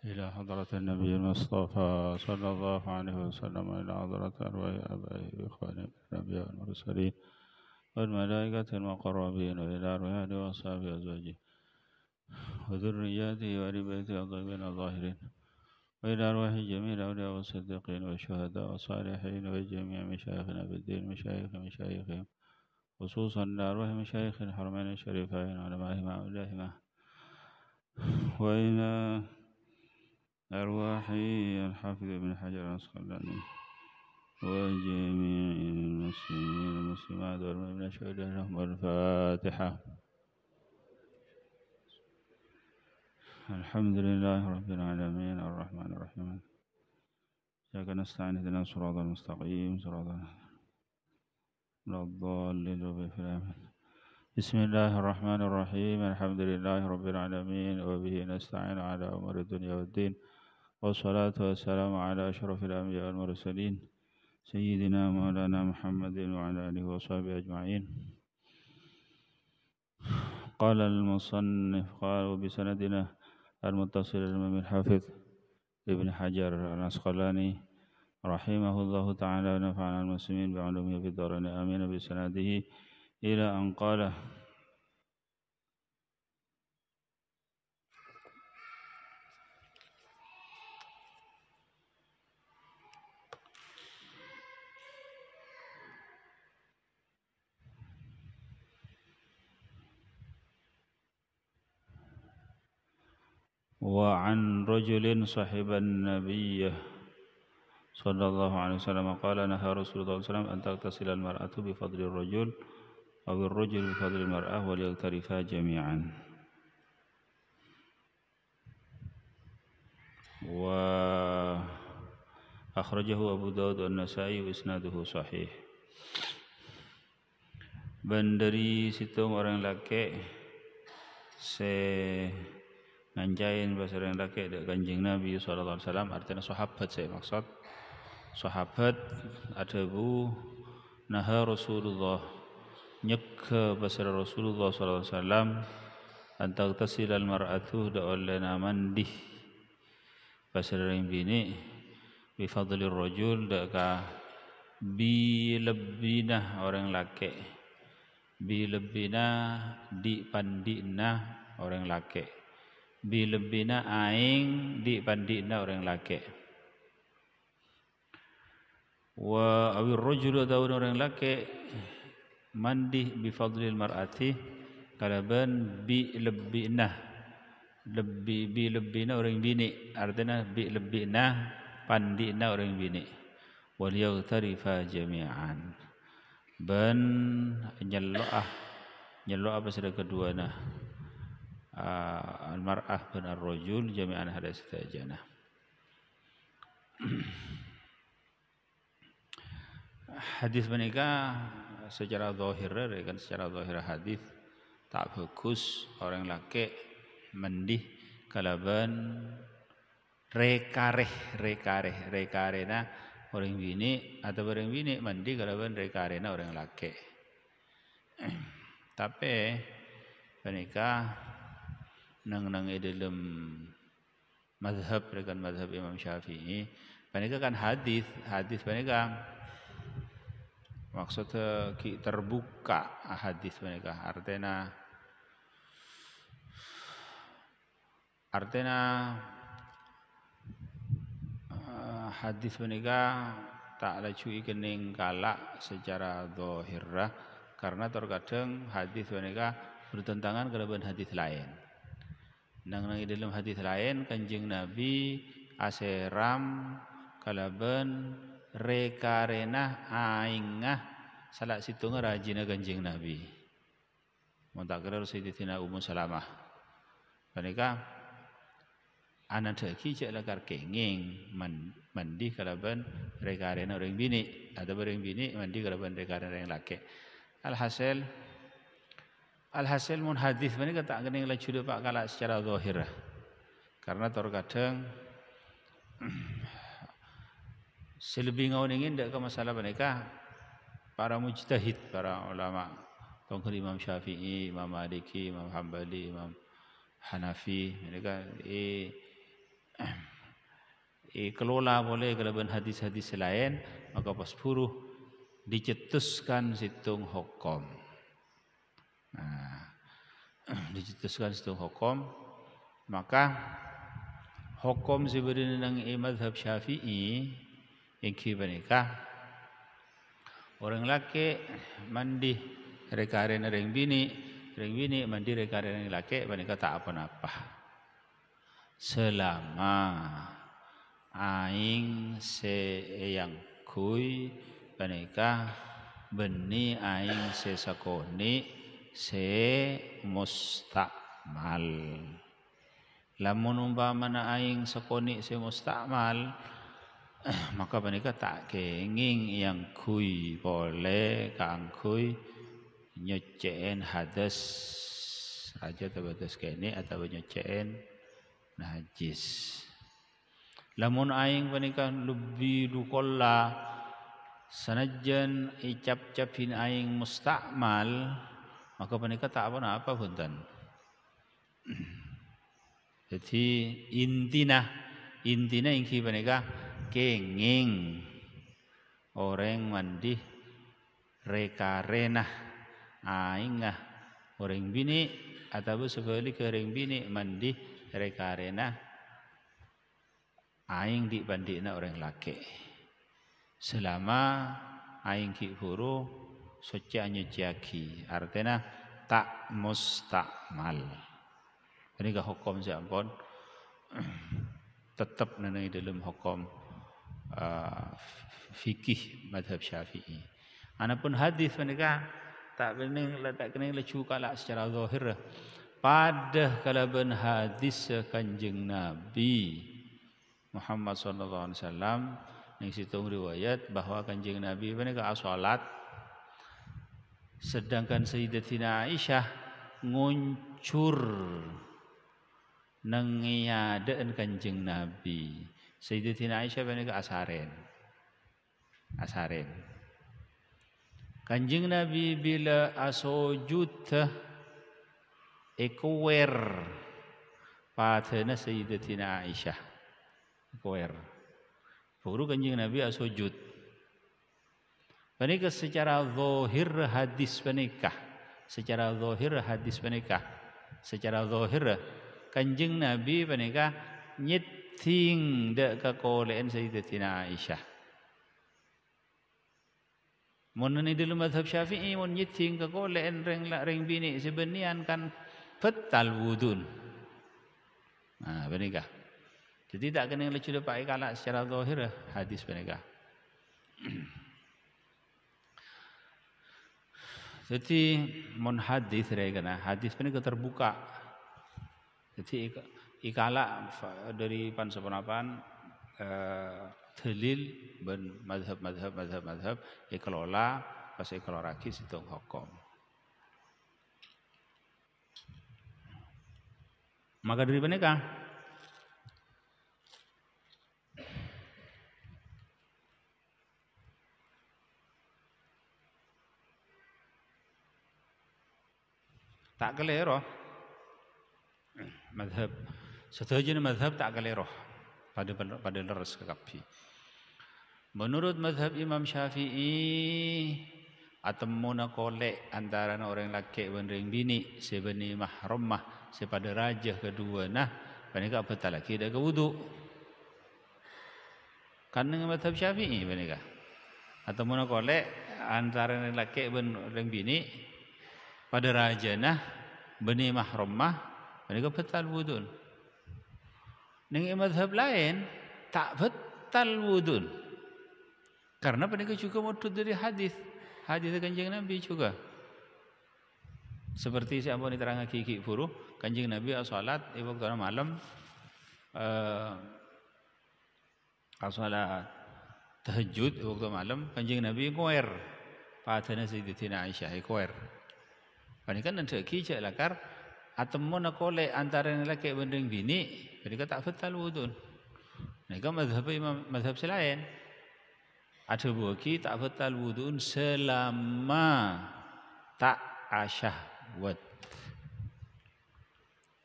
إلى حضرة النبي المصطفى صلى الله عليه وسلم إلى حضرة أرواح آبائه وإخوانه الأنبياء والمرسلين والملائكة المقربين وإلى أرواح آله وأصحابه وأزواجه وذرياته وآل بيته الطيبين الظاهرين وإلى أرواح جميع الأولياء والصديقين والشهداء والصالحين وجميع مشايخنا في الدين مشايخهم خصوصا لأرواح مشايخ الحرمين الشريفين علمائهم وأوليائهما وإلى أرواح الحافظ ابن حجر العسقلاني وجميع المسلمين والمسلمات والمؤمنين شهداء لهم الفاتحة. الحمد لله رب العالمين الرحمن الرحيم إياك نستعين اهدنا الصراط المستقيم صراط الضالين بسم الله الرحمن الرحيم الحمد لله رب العالمين وبه نستعين على أمور الدنيا والدين والصلاة والسلام على أشرف الأنبياء والمرسلين سيدنا مولانا محمد وعلى آله وصحبه أجمعين. قال المصنف قال بسندنا المتصل الإمام الحافظ ابن حجر العسقلاني رحمه الله تعالى ونفعنا المسلمين بعلومه في الدارين آمين بسنده إلى أن قال وعن رجل صحب النبي صلى الله عليه وسلم قال نهى رسول الله صلى الله عليه وسلم أن تغتسل المرأة بفضل الرجل أو الرجل بفضل المرأة وليغترفا جميعا. وأخرجه أبو داود والنسائي وإسناده صحيح. Bandari situ orang laki nganjain bahasa orang laki dari kanjeng Nabi sallallahu alaihi wasallam, artinya sahabat saya maksud. Sahabat ada bu naha Rasulullah nyegah bahasa Rasulullah sallallahu alaihi wasallam antag tasilal mar'atu da olena mandi bahasa orang bini bi fadlir rajul da ka bi lebina orang laki bi lebina di pandina orang laki bi lebina aing di pandina orang laki wa awir rajulu atau orang laki mandi bi fadlil mar'ati kalaban bi lebina orang bini, artinya bi lebina pandina orang bini wal yaghtarifa jami'an ban nyelloah pasal kedua nah al-mar'ah bin ar-rajul jami'an hada setajana. Hadis menikah secara zahir kan secara zahir hadis tak bagus orang laki mandi kalaban rekarena orang bini atau orang bini mandi kalaban rekarena orang laki. Tapi menikah nang dalam mazhab rekan mazhab Imam Syafi'i menikah kan hadis menikah maksudnya terbuka hadis menikah artinya hadis menikah tak laju ikening kalak secara zahirah karena terkadang hadis menikah bertentangan kalaban hadis lain. Nang dalam hadis lain kanjeng Nabi aseram kalaban rekarena aingah salah situnga rajina kanjeng Nabi. Muntakir Sayyidatina Ummu Salamah. Mereka anak daki cak lakar kenging mandi kalaban rekarena orang bini atau orang bini mandi kalaban rekarena orang laki. Alhasil mun hadis mereka tak kena laju pak kalak secara zahirah. Karena terkadang selebih ngawin ingin tak ke masalah mereka para mujtahid, para ulama tongkol Imam Syafi'i, Imam Maliki, Imam Hambali, Imam Hanafi mereka kelola boleh kalaban hadis-hadis lain, maka pas puruh dicetuskan situng hukum. Nah, dicetuskan situng hukum, maka hukum sebenarnya nang mazhab Syafi'i yang kibanikah orang laki mandi rekaren orang bini mandi rekaren orang laki banika tak apa-apa selama aing se yang kui banika beni aing se sakoni se mustakmal. Lamun umpamana aing sakoni se mustakmal maka banika tak kenging yang kui boleh kangkui nyeceen hadas raja tabatas kene atau nyeceen najis. Lamun aing banika lebih dukolla sanajan icap-capin aing mustakmal maka banika tak apa-apa punten. Jadi intina ingki banika kenging orang mandi rekarena aing orang bini atau sebaliknya orang bini mandi rekarena aing dibandingna orang laki. Selama aing ki huru suci anyuciaki artinya tak mustakmal. Ini ke hukum siapun tetap nanti dalam hukum fikih madhab Syafi'i. Anapun hadis mereka tak bening letak kening lecu kalak secara zahir. Pada kalaban hadis Kanjeng Nabi Muhammad sallallahu alaihi wasallam yang situng riwayat bahwa Kanjeng Nabi mereka salat sedangkan Sayyidatina Aisyah nguncur nangiadaan Kanjeng Nabi. Sayyidatina Aisyah mereka asaren. Kanjeng Nabi bila asojud ekuwer patena Sayyidatina Aisyah. Ekuwer. Baru Kanjeng Nabi asojud. Panika secara zahir hadis panika. Secara zahir Kanjeng Nabi panika nyeting dak kakoleen Sayyidatina Aisyah. Mun ni dalam mazhab Syafi'i mun nyeting kakoleen reng bini sebenian kan batal wudun. Nah, panika. Jadi tak kena lecu dapat kalak secara zahir hadis panika. Jadi mun hadis regana hadis panika terbuka. Jadi ikala dari pansaponapan dalil ben madhab ikelola pas ikeloraki situng hukum. Maka dari menika tak kelero madhab setuju madhab tak keliru pada leres kekapi. Menurut madhab Imam Syafi'i atemuna kolek antara orang laki dan orang bini sebeni mahramah sepada raja kedua nah panika betal lagi dak wudu. Kan dengan madhab Syafi'i panika. Atemuna kolek antara orang laki dan orang bini pada raja nah beni mahramah mereka betal wudun. Dengan mazhab lain tak betal wudun. Karena mereka juga mudud dari hadis Kanjeng Nabi juga. Seperti siapa ni terang kiki buruh Kanjeng Nabi salat waktu malam salat tahajud waktu malam Kanjeng Nabi ngoer padana Sayyidatina Aisyah ngoer. Panikan nanti kijak lakar atemmun kolek antara lelaki dan bini mereka tak betal wudun. Mereka mazhab selain ada bagi tak betal wudun selama tak asyahwat.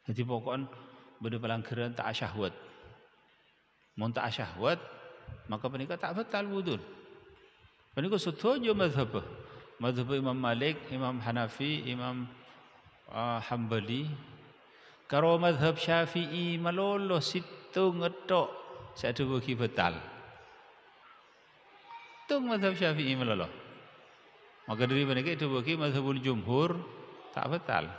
Jadi pokoknya benda pelanggaran tak asyahwat. mun tak syahwat maka penika tak batal wudu. Penika setuju mazhab. Mazhab Imam Malik, Imam Hanafi, Imam Hambali. Kalau mazhab Syafi'i malolo situng etok satu bagi batal. Tung mazhab Syafi'i malolo. Maka dari penika itu bagi mazhabul jumhur tak batal.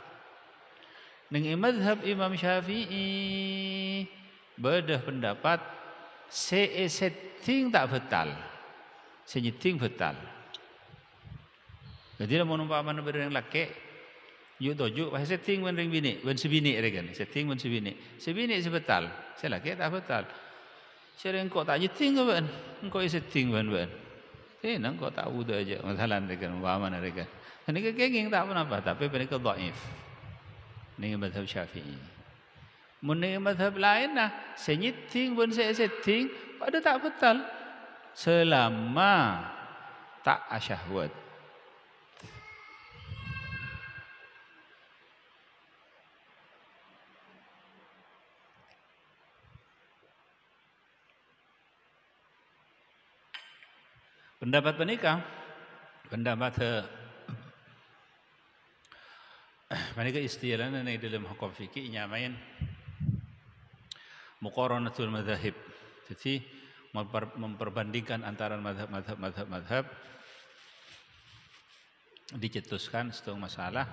Ning mazhab Imam Syafi'i bedah pendapat setting tak batal. Senyeting batal. Jadi lamun umpamana bereng laki yuk tojuk pas setting ben ring bini, ben sebini regan. Setting ben sebini. Sebini sebetal. Saya laki tak batal. Sering kok tak nyeting ke ben? Engkau setting ben. Nang kok tak udah aja masalah regan umpamana regan. Ini kegeng tak apa-apa tapi mereka dhaif. Ini mazhab Syafi'i. Mun mazhab lain nah, senyeting ben setting pada tak batal. Selama tak asyahwat. Pendapat penikah, pendapat mereka istilahnya di dalam hukum fikih nyamain muqaranatul madzhab. Jadi memperbandingkan antara mazhab dicetuskan satu masalah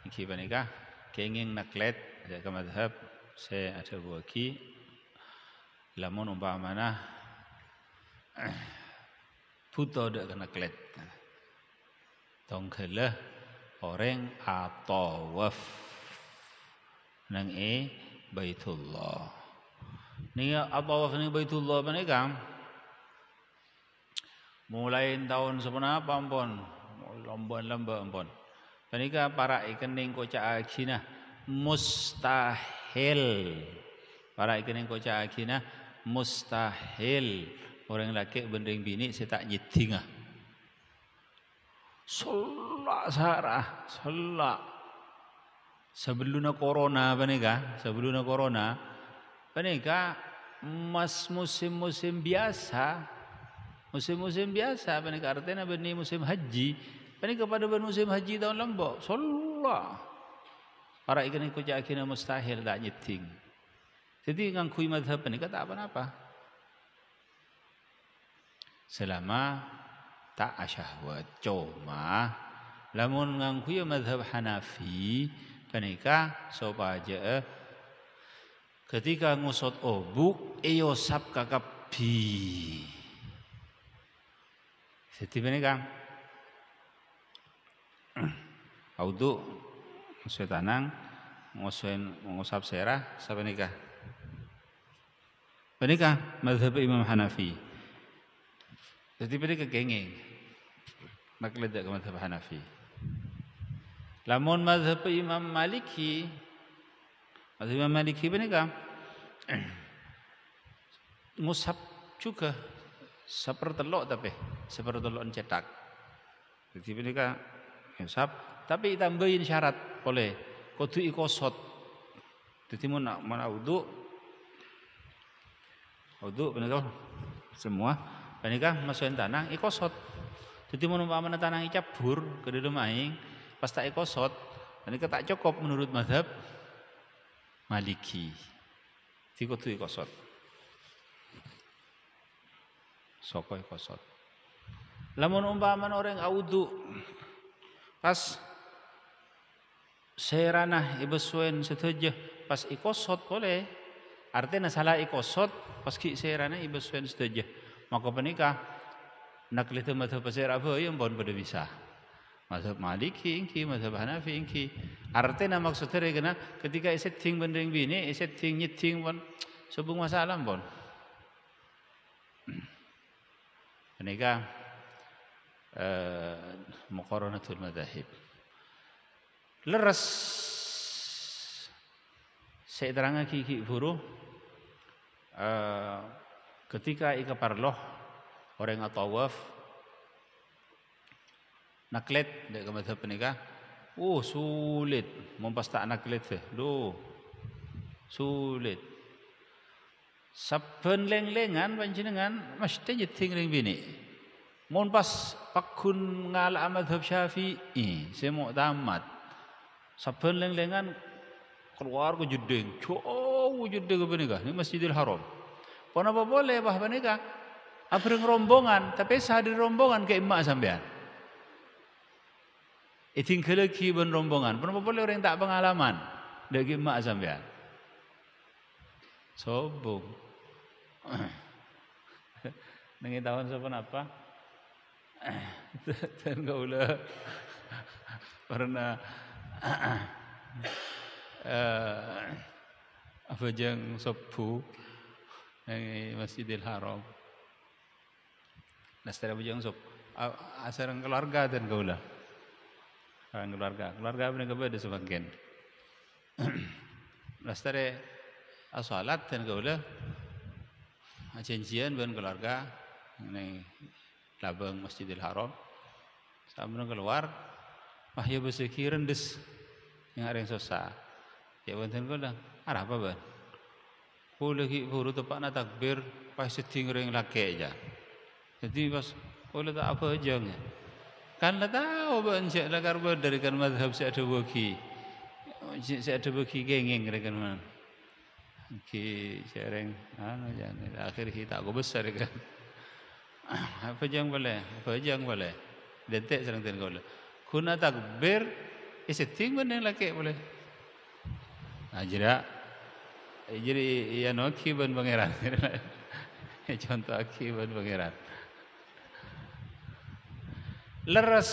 iki panika kenging naklet ke mazhab saya ada buaki lamun umpamana puto dak kena klet tongkelah orang atawaf nang Baitullah. Ni atawaf nang Baitullah panika mulai tahun sebenapa ampun lomba ampun. Panika para ikening kocak agina mustahil. Para ikening kocak agina mustahil. Orang laki bendeng bini saya tak nyeting ah. Solak sarah, solak. Sebelum corona panika, panika mas musim-musim biasa. Musim-musim biasa panika artinya benih musim haji. Panika pada musim haji tahun lembok, solak. Para ikan ikut jakina mustahil tak nyeting. Jadi ngangkui mazhab panika tak apa-apa. Selama tak asyahwat. Cuma lamun ngangkui mazhab Hanafi panika sopaja ketika ngusot obuk eyosap kakapi. Jadi panika audu ngusut tanang ngusap serah sapanika. Panika mazhab Imam Hanafi. Jadi mereka kenging nak ledak ke mazhab Hanafi. Lamun mazhab Imam Maliki, mereka ngusap juga sepertelok cetak. Jadi mereka ngusap, tapi tambahin syarat boleh kudu ikosot. Jadi mana wudu mereka semua. Panika masukin tanang ikosot. Jadi menumpamana tanang icabur ke dalam aing pas tak ikosot, panika tak cukup menurut mazhab Maliki. Kudu ikosot. Soko ikosot. Lamun umpamana orang audu pas serana ibesuen setuju pas ikosot boleh. Artinya salah ikosot pas ki serana ibesuen setuju. Maka penikah nak lihat mazhab pasir apa yang pun pada bisa. Mazhab Maliki ingki, mazhab Hanafi ingki. Artinya maksudnya kena ketika setting bendeng bini, setting nyeting pun sebung masalah pun. Penikah muqaranatul madzhab. Leres saya terangkan kiki buruh ketika ika parloh orang atawaf naklet dek ke mazhab penikah sulit mempas tak naklet sulit Saben leng-lengan panjenengan mesti nyeting ring bini. Mun pas pakun ngalak madhab Syafi'i, semok tamat. Saben leng-lengan keluar ke jeding, jauh jeding ke benika, ini Masjidil Haram. Pon apa boleh bah benika? Abreng rombongan, tapi sahadir rombongan ke emak sampean. Tinggal lagi ben rombongan, pon apa boleh orang tak pengalaman, dak ke emak sampean. Sombong. Nengi tahun sapan apa? Dan kaula pernah apa jeng sepuh nengi Masjidil Haram. Nastara bujang sop asarang keluarga dan kaula. Keluarga mereka beda sebagian. Nastara asalat dan kaula janjian ben keluarga ning labang Masjidil Haram. Sampun keluar, wahya beseki rendes yang areng susah. Ya wonten kula, arah apa ban? Kula ki buru tepakna takbir pas seding ring lake aja. Jadi pas kula tak apa aja. Kan la tahu ban cek lakar dari kan mazhab si ada bagi. Si ada bagi gengeng rekan man. Ki sering jangan akhir kita aku besar kan. Apa jang boleh? Detek serang ten kau. Kuna takbir iseting mana laki boleh. Jadi ya no kiban pangeran. Contoh kiban pangeran. Leres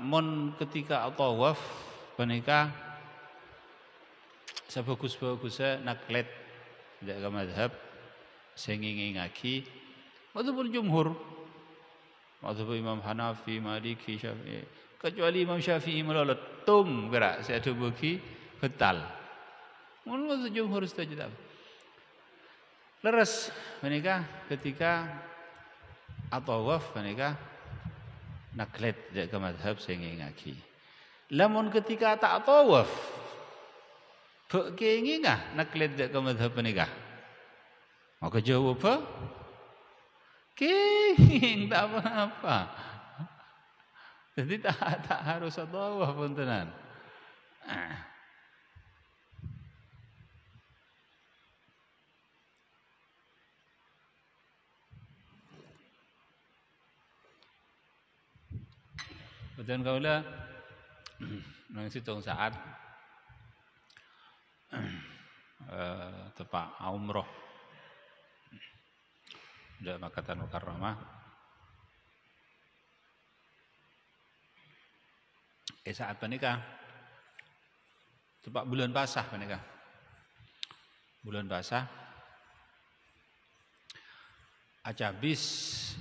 mon ketika tawaf menika sebagus-bagusnya naklet tidak ke madhab senging ngaki madhab jumhur madhab Imam Hanafi, Maliki, Syafi'i kecuali Imam Syafi'i melolotung gerak saya ada bagi betal madhab jumhur setuju tak leres menikah ketika atawaf menikah naklet tidak ke madhab senging ngaki lamun ketika tak tawaf Kenging naklet dak ke madhab menikah. Maka jawab apa? Kenging tak apa-apa. Jadi tak harus tawaf pun tenan. Betul kaula nang situng saat tepak umroh di Makkah Mukarramah saat menikah tepak bulan basah menikah bulan basah acabis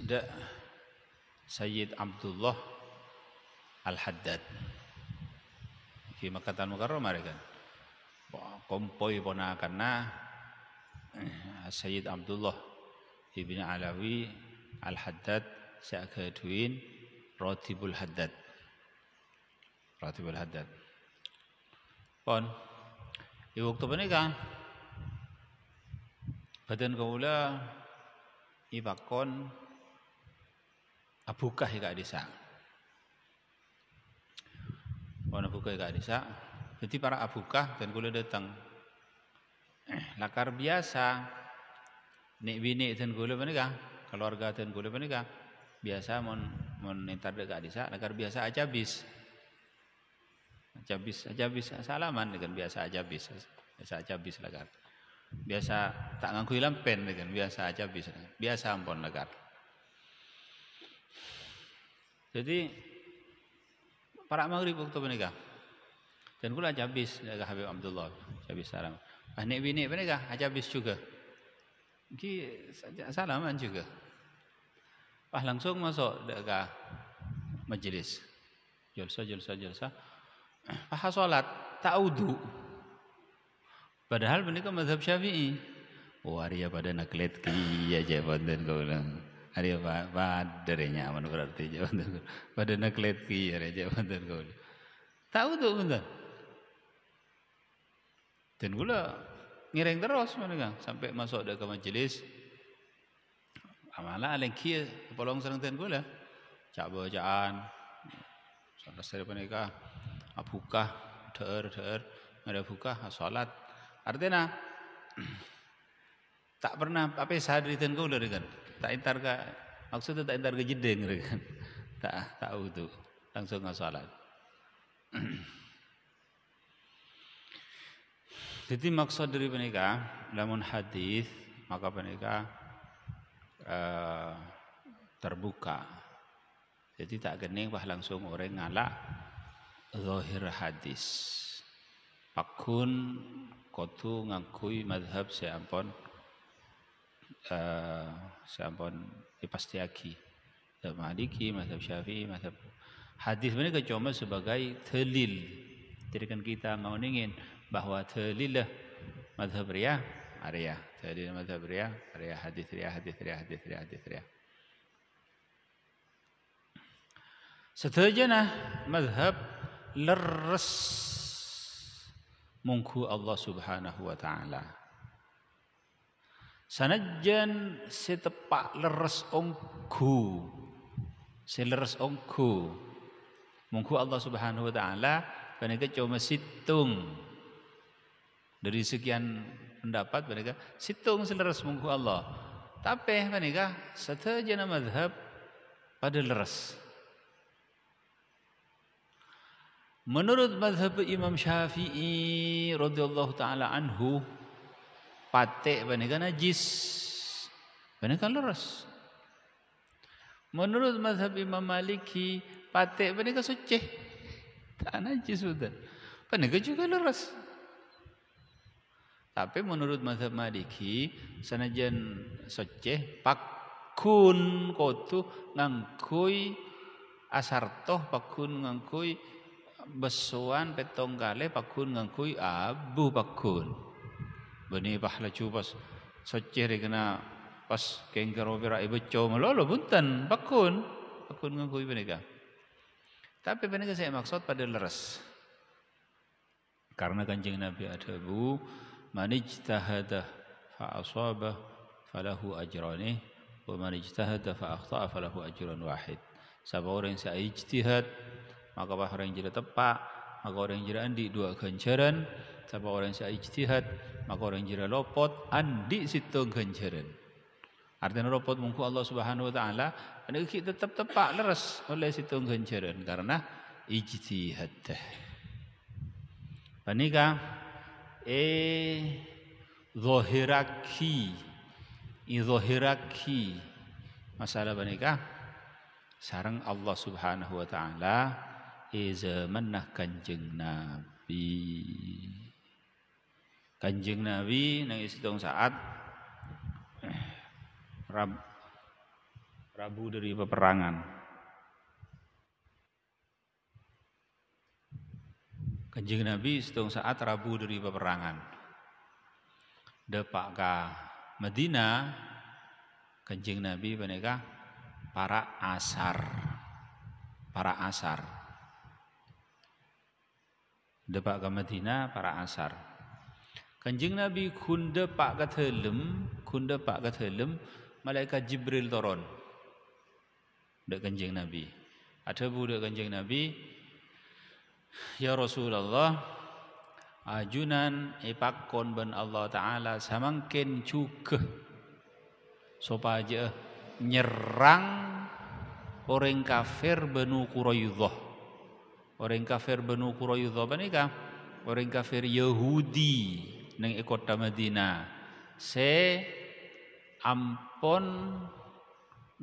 da Sayyid Abdullah Al-Haddad di Makkah Mukarramah kan kompoi ponakanna Sayyid Abdullah Ibn Alawi Al-Haddad Syakaduin Ratibul Haddad pon di waktu menikah badan kaula ibakon abukah ika desa pon abukah ika desa. Jadi para abukah dan kula datang lakar biasa nek bini dan kula menikah keluarga dan kula menikah biasa mon entar dekat desa lakar biasa ajabis salaman dengan biasa ajabis lakar biasa tak ngangkui lampen dengan biasa ajabis biasa ampun lakar. Jadi para maghrib waktu menikah dan kula ajabis dengan Habib Abdullah ajabis salam. Nek bini menikah ajabis juga. Ki salaman juga. Langsung masuk ke majelis. Jalsa. Salat tak wudu. Padahal menikah mazhab Syafi'i. Oh, Arya pada naklet ki aja wonten kula. Arya padernya aman berarti wonten. Pada naklet ki aja wonten kula. Tak wudu bener. Dan kula ngiring terus mereka sampai masuk ke majelis. Amalah aleng kia polong serang ten gula. Cak bacaan. Sampai dari mereka abukah ter ada buka salat. Artinya tak pernah apa sadari ten gula kan. Tak intar ka maksudnya tak intar ke jedeng kan. Tak tahu tu langsung salat. Jadi maksud dari mereka lamun hadis maka mereka terbuka. Jadi tak gening bah langsung orang ngalak zahir hadis. Pakun kotu ngakui madhab seampun dipastiaki. Madhab Maliki, madhab Syafi'i, madhab hadis mereka cuma sebagai dalil. Jadi kan kita mau ingin bahwa dalil madhab riyah area dalil madhab riyah area hadis riyah. Seterusnya madhab leres mungku Allah Subhanahu wa taala. Sanajan setepak leres ongku. Seleres ongku. Mungku Allah Subhanahu wa taala mereka cuma situng. Dari sekian pendapat mereka situng seleres mungku Allah. Tapi mereka seterusnya madhab pada leres. Menurut mazhab Imam Syafi'i radhiyallahu taala anhu, patek mereka najis, mereka leres. Menurut mazhab Imam Maliki, patek mereka suci, tak najis sudah. Mereka juga leres. Tapi menurut mazhab Maliki, sanajan suci, pakun kotu ngangkui asartoh, pakun ngangkui besuan petong kale pakun ngangkui abu pakun. Bani pahla cupas soceh kena pas kengkero pira ibeco melolo bunten pakun ngangkui mereka. Tapi mereka saya maksud pada leres. Karena Kanjeng Nabi ada bu man ijtahada fa asaba falahu ajrani wa man ijtahada fa akhta'a falahu ajrun wahid. Siapa orang yang saya ijtihad maka orang yang jadi tepat, maka orang yang jadi andi dua ganjaran. Siapa orang yang saya ijtihad, maka orang yang jadi lopot andi situ ganjaran. Artinya lopot mungku Allah Subhanahu wa taala, kita tetap tepat leres oleh situ ganjaran karena ijtihad. Panika zahiraki masalah panika sareng Allah Subhanahu wa taala zamanah Kanjeng Nabi. Kanjeng Nabi nang isitung saat Rabu dari peperangan. Kanjeng Nabi isitung saat Rabu dari peperangan. Depak ka Madinah Kanjeng Nabi panika para asar. Depak ke Madinah para asar. Kanjeng Nabi kunda pak kathelem, malaikat Jibril turun. Dek Kanjeng Nabi. Ada budak Kanjeng Nabi, ya Rasulullah, ajunan ipakon ben Allah taala samangken juga supaya nyerang orang kafir Banu Quraidah. Orang kafir Banu Quraidah panika orang kafir Yahudi nang kota Madinah. Se ampun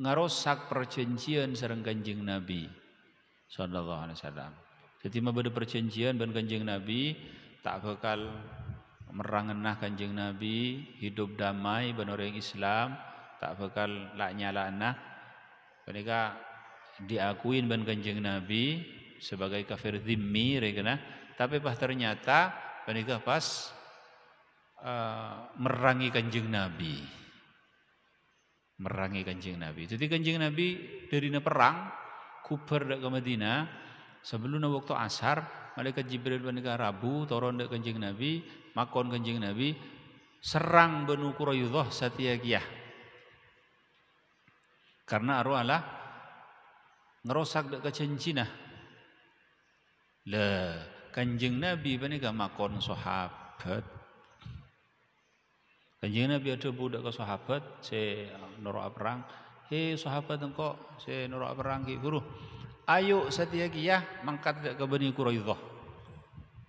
ngarosak perjanjian sareng Kanjeng Nabi sallallahu alaihi wasallam. Jadi mabada perjanjian ben Kanjeng Nabi tak bakal merangenah Kanjeng Nabi, hidup damai ben orang Islam, tak bakal lak nyalana. Panika diakuin ben Kanjeng Nabi sebagai kafir zimmi rekena, tapi pas ternyata panika pas merangi Kanjeng Nabi. Jadi Kanjeng Nabi dari perang kubar dak ke Madinah sebelum waktu asar malaikat Jibril panika Rabu turun dak Kanjeng Nabi, makon Kanjeng Nabi serang Banu Quraidah satiagiyah. Karena arwahlah ngerosak dek kecencinah. Lah Kanjeng Nabi panika makon sahabat. Kanjeng Nabi ada budak ke sahabat, se norok perang. Hei sahabat engkau, se norok perang ki guru. Ayo satiagiyah mangkat dek ke Bani Quraidah.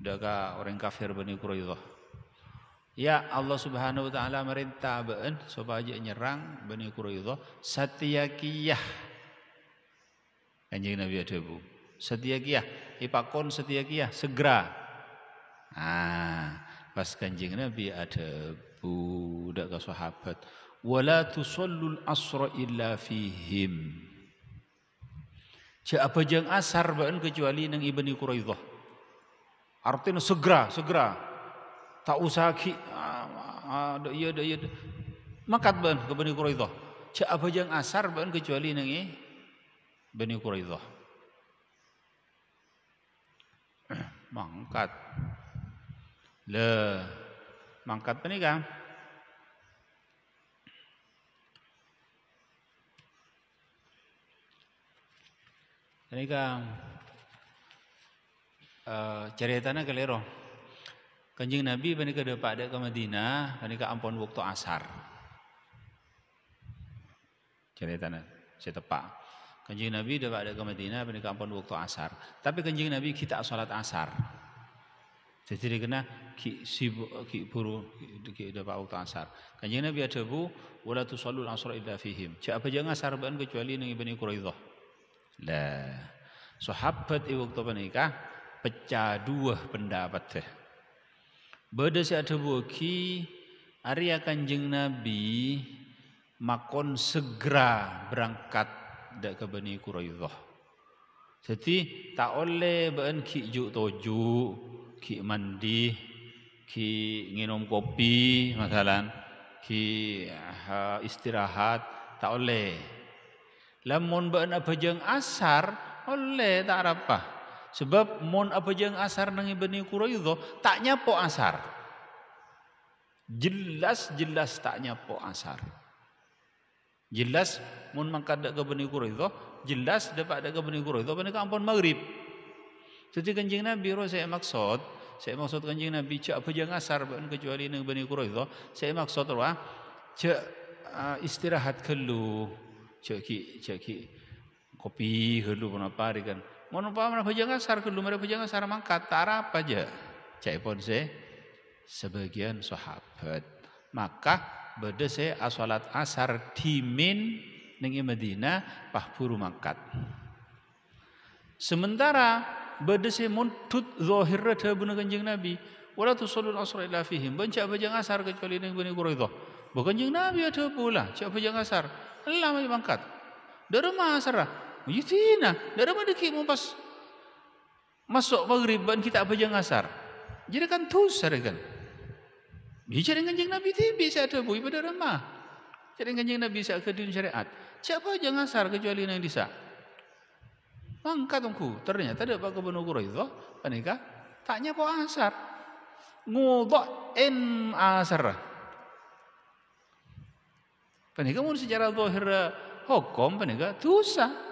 Dek ke orang kafir Bani Quraidah. Ya Allah Subhanahu wa taala merintah beun supaya nyerang Bani Quraidah satiagiyah. Kanjeng Nabi ada bu. Satiagiyah, ipakon satiagiyah segera. Pas Kanjeng Nabi ada budak ke sahabat, wala tusallul asra illa fihim. Apa jang asar baen kecuali nang Bani Quraidah. Artinya segera. Tak usah ki iya. Makat baen ke Bani Quraidah. Apa jang asar baen kecuali nang Bani Quraidah. Mangkat. Mangkat panika. Panika ceritanya kelero. Kanjeng Nabi panika depak dek ke Madinah, panika ampun waktu asar. Ceritanya saya tepak. Kanjeng Nabi depak dek ke Madinah, panika ampun waktu asar. Tapi Kanjeng Nabi kita salat asar. Jadi kena ki buru ki depak waktu asar. Kanjeng Nabi ada bu, wala tusallul asra illa fihim. Apa jangan asar ban kecuali nang Bani Quraidah. Lah, sahabat waktu panika pecah dua pendapat teh. Beda si ada buki Arya Kanjeng Nabi makon segera berangkat dak ke Bani Quraidah. Jadi tak oleh ben ki juk toju, ki mandi, ki nginum kopi, masalan, ki istirahat, tak oleh. Lamun ben apa jeng asar, oleh tak apa. Sebab mon apa jeng asar nang Bani Quraidah tak nyapo asar. Jelas tak nyapo asar. Jelas mun mangkat dak ke Bani Quraidah, jelas dapat dak ke Bani Quraidah panika ampun maghrib. Jadi Kanjeng Nabi saya maksud Kanjeng Nabi cak apa jeng asar ben kecuali nang Bani Quraidah, saya maksud cak istirahat kelu. Ceki kopi helu pun apa kan. Mun apa bajang asar kelu mere bajang asar mangkat tarap aja. Cai pun sebagian sahabat. Maka beda saya salat asar dimin ning Madinah pah buru mangkat. Sementara beda saya muntut zahir ada bener Kanjeng Nabi. Wala tusallul asra illa fihim. Baca bajang asar kecuali ning Bani Quraidah. Bukan Kanjeng Nabi ada pula cak bajang asar. Allah mai mangkat. Dari masara. Yitina, dari mana kita pas masuk maghrib ban kita apa jang asar. Jadi kan tusar kan. Bicara Kanjeng Nabi tibi saya ada bui pada ramah. Jadi Kanjeng Nabi saya ke dunia syariat. Siapa jang asar kecuali nang disa. Mangkat engku. Ternyata ada Pak Bani Quraidah panika taknya po asar. Ngudhain asar. Panika mun secara zahir hukum panika dosa.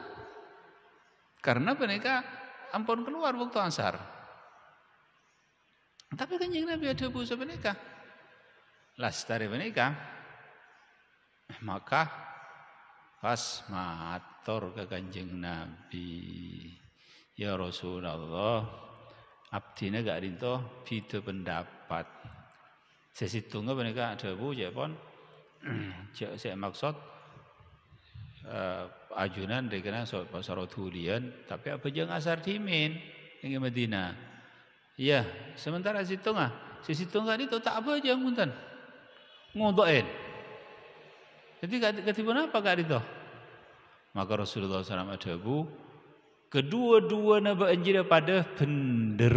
Karena panika ampun keluar waktu asar. Tapi Kanjeng Nabi ada busa panika. Lastari panika. Maka pas matur ke Kanjeng Nabi. Ya Rasulullah, abdina gak rinto beda pendapat. Sesitungga panika ada bu japon. Saya maksud ajunan dikena sorot hulian tapi apa jang asar dimin ing Madinah. Iya, sementara si situng itu tak apa jang munten. Ngodoen. Jadi ketiban apa gak itu? Maka Rasulullah SAW ada bu kedua-dua naba anjir pada bener.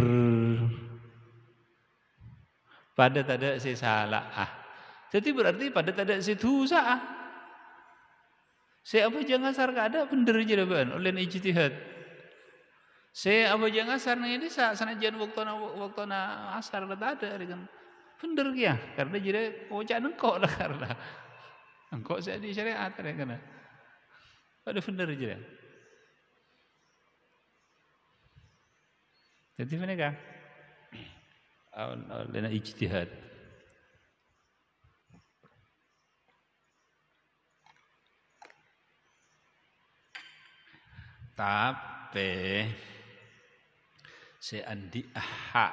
Pada tak ada si salah. Jadi berarti pada tak ada situ dosa. Saya apa jangan asar kada bener je ban oleh ijtihad. Saya apa jangan asar nang ini sanajan waktu na asar kada ada kan. Bener ya, karena jadi wajah engkau lah karena engkau saya di syariat ya karena ada bener aja. Jadi mereka awal ijtihad. Tapi seandi ahak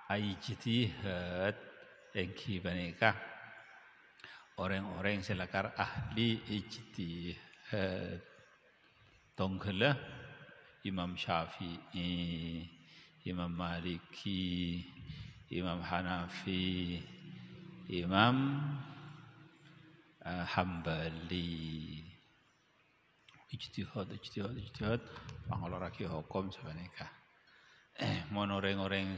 ijtihad engki banika orang-orang selakar ahli ijtihad tongkala Imam Syafi'i, Imam Maliki, Imam Hanafi, Imam Hambali. Ijtihad pangaloraki hukum sebenarnya. Mon orang-orang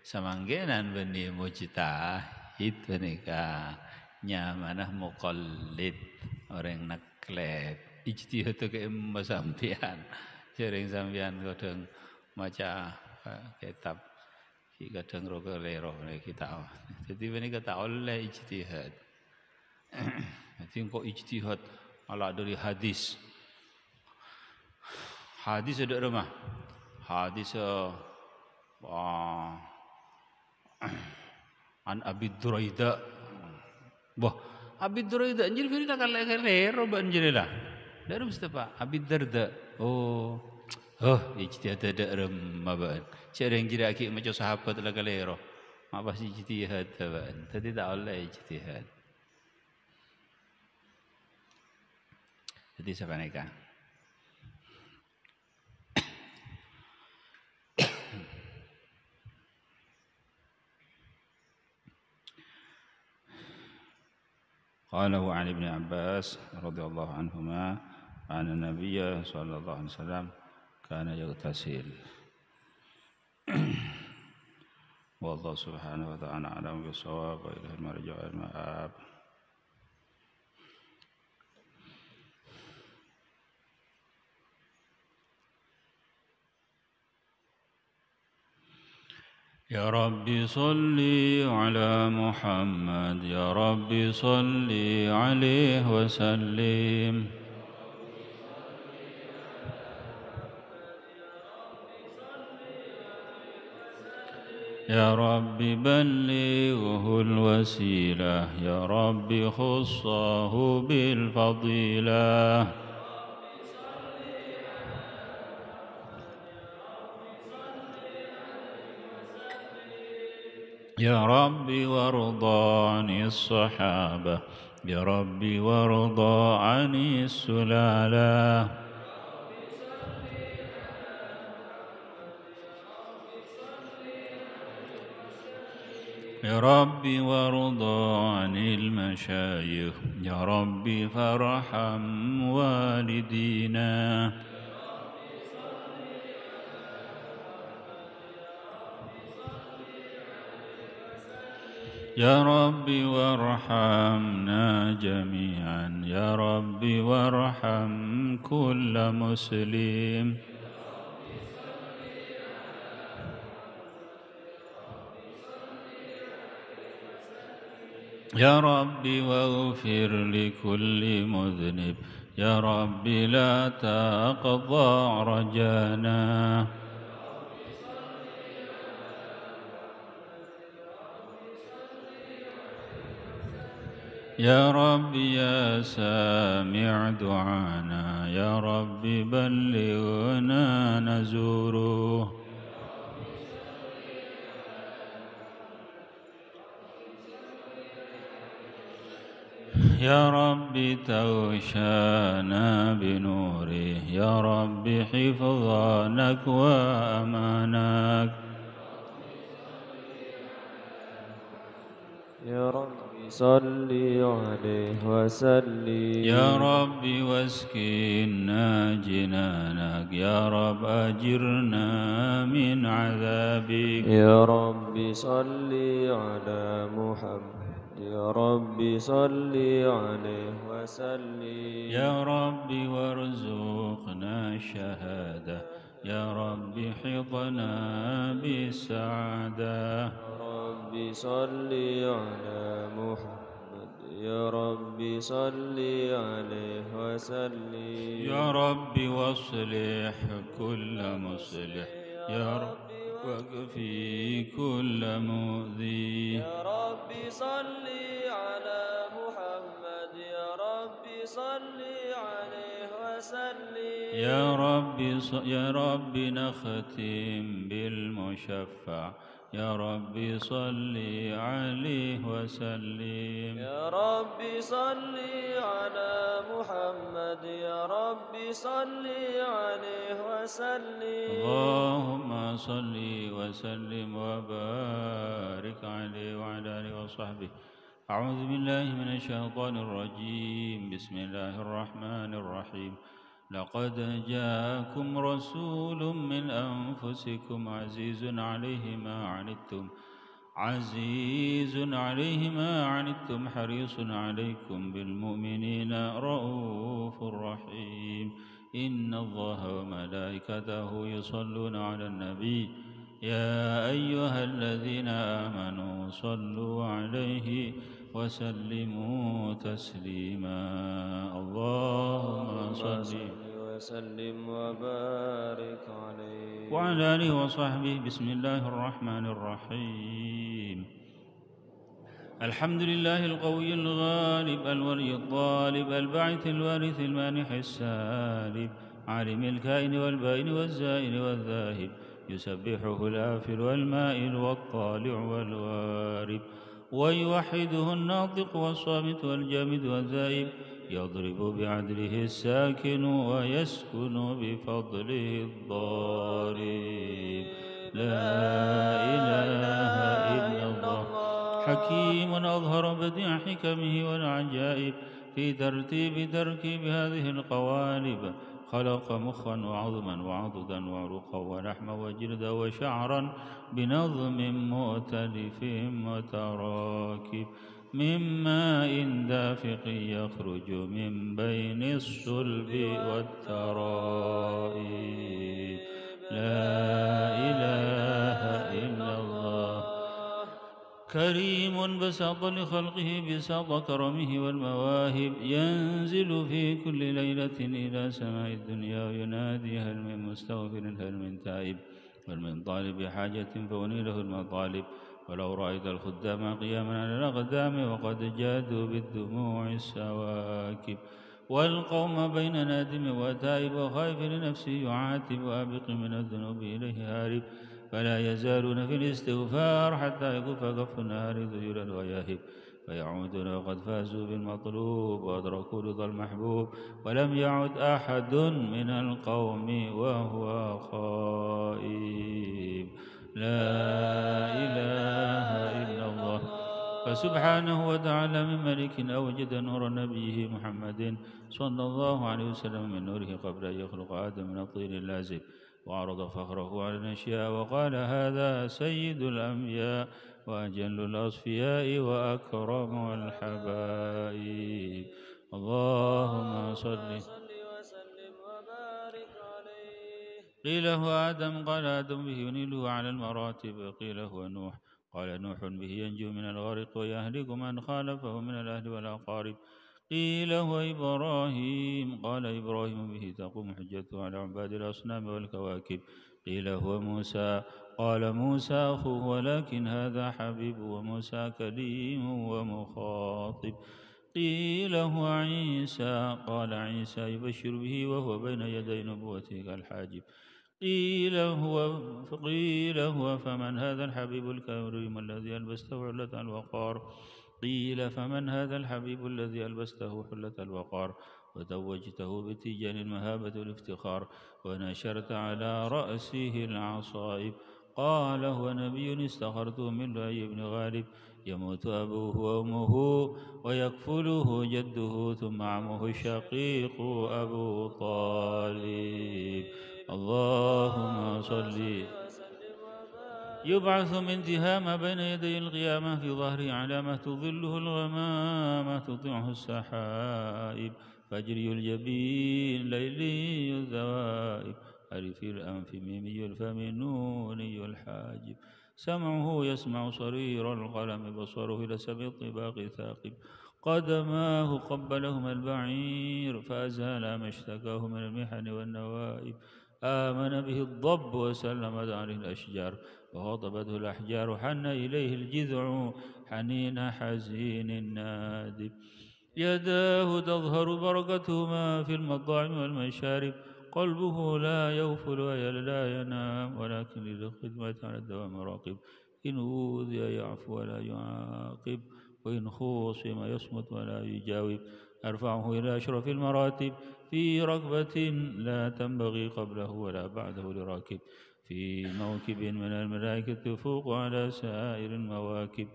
samanggenan benih mujtahid benika nyamanah muqallid orang naklet. Ijtihad itu ke sampean. Sering sampean kadang maca kitab kadang rogelero kita. Jadi benika tak oleh ijtihad. Jadi kok ijtihad ala dari hadis. Hadis ada rumah. Hadis an Abi Duraida. Wah, Abi Duraida anjir firi nak kalero banjir lah. Darum siapa? Abi Darda. Oh, ijtihad ada rumah ban. Cara yang kira aki macam sahabat lah kalero. Apa sih ijtihad ban? Tadi tak oleh ijtihad. Jadi siapa nikah? قاله عن ابن عباس رضي الله عنهما أن النبي صلى الله عليه وسلم كان يغتسل والله سبحانه وتعالى أعلم بالصواب وإليه المرجع والمآب. يا رب صل على محمد يا رب صل عليه وسلم يا رب بلغه الوسيلة يا رب خصه بالفضيلة يا رب وارضى عن الصحابة يا رب وارضى عن السلالة يا رب وارضى عن المشايخ يا رب فارحم والدينا يا رب وارحمنا جميعا يا رب وارحم كل مسلم يا رب واغفر لكل مذنب يا رب لا تقضى رجانا يا رب يا سامع دعانا يا رب بلغنا نزوره يا رب توشانا بنوره يا رب حفظانك وأمانك يا رب صل عليه وسلم يا رب واسكننا جنانك يا رب أجرنا من عذابك يا رب صل على محمد يا رب صل عليه وسلم يا رب وارزقنا الشهادة يا رب حطنا بالسعادة رب صل على محمد يا رب صل عليه وسلم يا رب واصلح كل مصلح يا رب واكفي كل مؤذي يا رب صل على محمد يا رب صل عليه وسلم يا رب نختم بالمشفع يا رب صل عليه وسلم يا رب صل على محمد يا رب صل عليه وسلم اللهم صل وسلم وبارك عليه وعلى آله وصحبه أعوذ بالله من الشيطان الرجيم بسم الله الرحمن الرحيم لقد جاءكم رسول من أنفسكم عزيز عليه ما عنتم حريص عليكم بالمؤمنين رؤوف رحيم إن الله وملائكته يصلون على النبي يا أيها الذين آمنوا صلوا عليه وسلموا تسليما اللهم صل وسلم وبارك عليه وعلى آله وصحبه بسم الله الرحمن الرحيم الحمد لله القوي الغالب الولي الطالب الباعث الوارث المانح السالب عالم الكائن والبائن والزائر والذاهب يسبحه الآفل والمائل والطالع والوارب ويوحده الناطق والصامت والجامد والذائب يضرب بعدله الساكن ويسكن بفضله الضارب لا إله إلا الله حكيم أظهر بديع حكمه والعجائب في تركيب هذه القوالب خلق مخا وعظما وعضدا وعروقا ولحما وجلدا وشعرا بنظم مؤتلف متراكب من ماء دافق يخرج من بين الصلب والترائب لا إله إلا الله كريم بساط لخلقه بساط كرمه والمواهب ينزل في كل ليلة إلى سماء الدنيا وينادي هل من مستغفر هل من تائب هل من طالب حاجة فأنيله المطالب ولو رأيت الخدام قياما على الأقدام وقد جادوا بالدموع السواكب والقوم بين نادم وتائب وخائف لنفسه يعاتب وابق من الذنوب إليه هارب فلا يزالون في الاستغفار حتى يطوف كف النهار ذيلا ويهب فيعودون وقد فازوا بالمطلوب وأدركوا رضا المحبوب ولم يعد أحد من القوم وهو خائب لا إله إلا الله فسبحانه وتعالى من ملك أوجد نور نبيه محمد صلى الله عليه وسلم من نوره قبل أن يخلق آدم من الطين اللازب وعرض فخره على الأشياء وقال هذا سيد الأنبياء وأجل الأصفياء وأكرم الحبائب اللهم صل وسلم وبارك عليه قيل هو آدم قال آدم به ينيله على المراتب قيل هو نوح قال نوح به ينجو من الغرق ويهلك من خالفه من الأهل والأقارب قيل هو إبراهيم قال إبراهيم به تقوم حجته على عباد الأصنام والكواكب قيل هو موسى قال موسى أخوه ولكن هذا حبيب وموسى كليم ومخاطب قيل هو عيسى قال عيسى يبشر به وهو بين يدي نبوته كالحاجب قيل هو فمن هذا الحبيب الكريم الذي ألبسته حلة الوقار قيل فمن هذا الحبيب الذي ألبسته حلة الوقار وتوجته بتيجان المهابة والافتخار ونشرت على رأسه العصائب قال هو نبي استخرته من لؤي بن غالب يموت أبوه وأمه ويكفله جده ثم عمه الشقيق أبو طالب اللهم صل يبعث من تهامة بين يدي القيامة في ظهره علامة تظله الغمامة تطيعه السحائب فجري الجبين ليلي الذوائب ألف الأنف ميمي الفم نوني الحاجب سمعه يسمع صرير القلم بصره إلى سبع الطباق ثاقب قدماه قبلهما البعير فأزال ما اشتكاه من المحن والنوائب آمن به الضب وسلمت عليه الأشجار وخاطبته الأحجار حن إليه الجذع حنين حزين نادب يداه تظهر بركتهما في المطاعم والمشارب قلبه لا يغفل ولا ينام ولكن للخدمة على الدوام راقب إن أوذي يعفو ولا يعاقب وإن خوصم يصمت ولا يجاوب أرفعه إلى أشرف المراتب في ركبة لا تنبغي قبله ولا بعده لراكب في موكب من الملائكة تفوق على سائر المواكب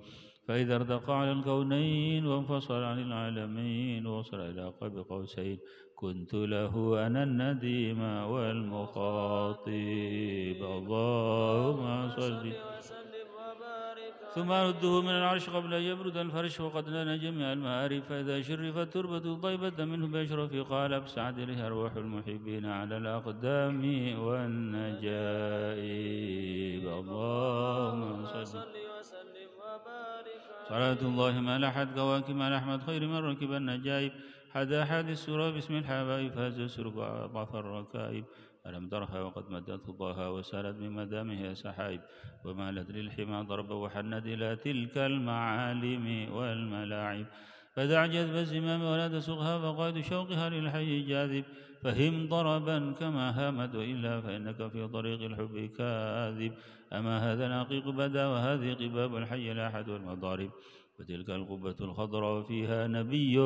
فإذا ارتقى على الكونين وانفصل عن العالمين ووصل إلى قاب قوسين كنت له أنا النديم والمخاطب اللهم صل ثم رده من العرش قبل أن يبرد الفرش وقد لنا جميع المآرب فإذا شرفت تربة طيبة منه بأشرف قالب سعد له أرواح المحبين على الأقدام والنجائب اللهم صل صلاة الله ما لحد كواكب ما لحمد خير من ركب النجائب حدا أحد السورة باسم الحبائب فاز السرق وأضعف الركائب ألم ترها وقد مدت ضاها وسالت من مدامها سحائب ومالت للحمى ضربا وحنت إلى تلك المعالم والملاعب فدع جذب الزمام ولا تسقها فقائد شوقها للحي جاذب فهم ضربا كما هامت وإلا فإنك في طريق الحب كاذب أما هذا العقيق بدا وهذه قباب الحي الأحد والمضارب وتلك القبة الخضراء فيها نبي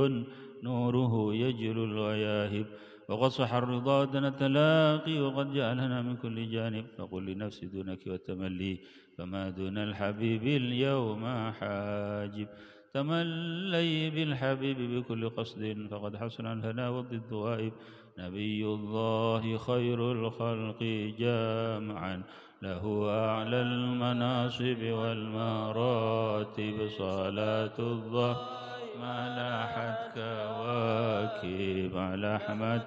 نوره يجل الغياهب وقد صح الرضا ودنا التلاقي وقد جاء لنا من كل جانب فقل لنفسي دونك والتملي فما دون الحبيب اليوم حاجب تملي بالحبيب بكل قصد فقد حسن الهنا والضد غائب نبي الله خير الخلق جامعا له أعلى المناصب والمراتب صلاة الظهر ما لاحت كواكب على أحمد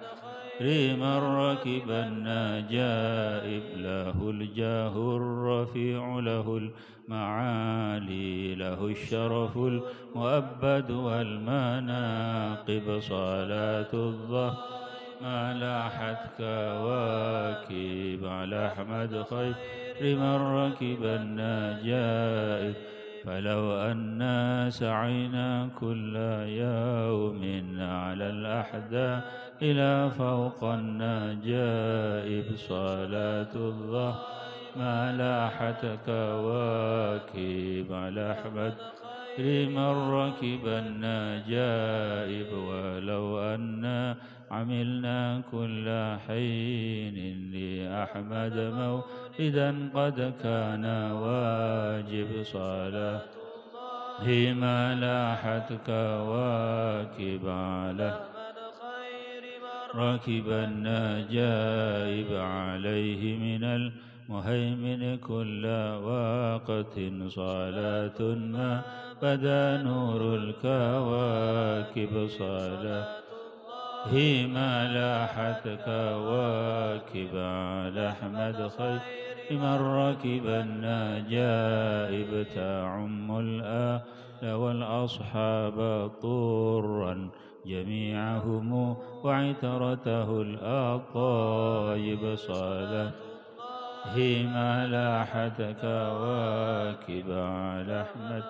ريما ركب النجائب له الجاه الرفيع له المعالي له الشرف المؤبد والمناقب صلاة الظهر ما لاحت كواكب على أحمد خير من ركب النجائب فلو أنا سعينا كل يوم على الأحداث إلى فوق النجائب صلاة الله ما لاحت كواكب على أحمد لمن ركب النجائب ولو أنا عملنا كل حين لأحمد مولدا قد كان واجب صلاة ما لاحت كواكب على ركب النجائب عليه من المهيمن كل وقت صلاة ما بدا نور الكواكب صلاة ما لاحت كواكب على أحمد خير من ركب النجائب تعم الآل والأصحاب طورا جميعهم وعترته الأطايب صلاة ما لاحت كواكب على أحمد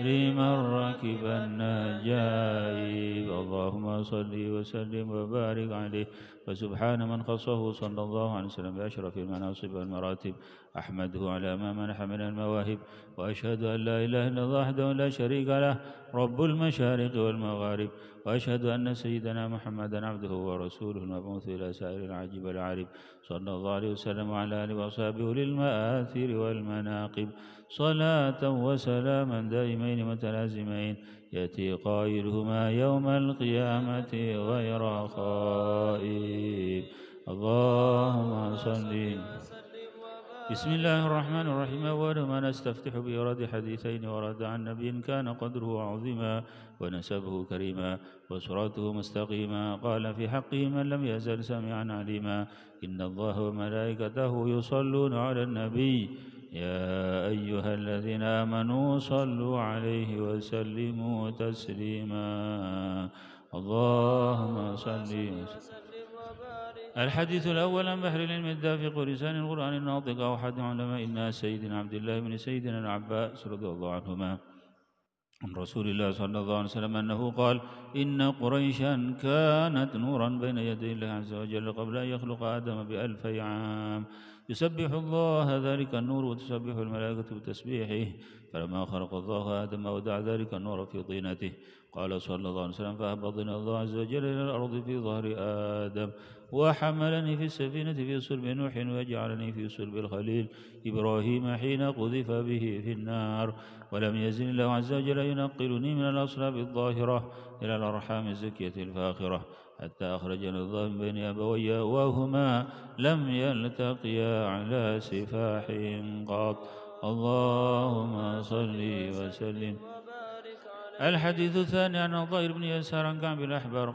لمن ركب النجائب اللهم صل وسلم وبارك عليه وسبحان من خصه صلى الله عليه وسلم بأشرف المناصب والمراتب أحمده على ما منح من المواهب وأشهد أن لا إله إلا الله وحده لا شريك له رب المشارق والمغارب وأشهد أن سيدنا محمدا عبده ورسوله المبعوث إلى سائر العجيب والعارب صلى الله عليه وسلم وعلى آله وأصحابه للمآثر والمناقب صلاة وسلاما دائمين متلازمين يأتي قائلهما يوم القيامة غير خائب اللهم صل بسم الله الرحمن الرحيم. أول ما نستفتح بإيراد حديثين ورد عن نبي كان قدره عظيما ونسبه كريما وسرته مستقيما. قال في حقه من لم يزل سامعا عليما: إن الله وملائكته يصلون على النبي يا أيها الذين آمنوا صلوا عليه وسلموا تسليما. اللهم صل وسلم. الحديث الأول عن بحر العلم الدافق ولسان القرآن الناطق أو أحد علماء الناس سيدنا عبد الله بن سيدنا العباس رضي الله عنهما عن رسول الله صلى الله عليه وسلم أنه قال: إن قريشا كانت نورا بين يدي الله عز وجل قبل أن يخلق آدم ب2000 عام، يسبح الله ذلك النور وتسبح الملائكة بتسبيحه. فلما خلق الله آدم ودع ذلك النور في طينته. قال صلى الله عليه وسلم: فأهبطني الله عز وجل إلى الأرض في ظهر آدم، وحملني في السفينة في صلب نوح، وجعلني في صلب الخليل إبراهيم حين قذف به في النار. ولم يزل الله عز وجل ينقلني من الأصلاب الظاهرة إلى الأرحام الزكية الفاخرة، حتى أخرجني الله من بين أبوي وهما لم يلتقيا على سفاح قط. اللهم صل وسلم. الحديث الثاني عن الضير بن يسار عن كعب الأحبار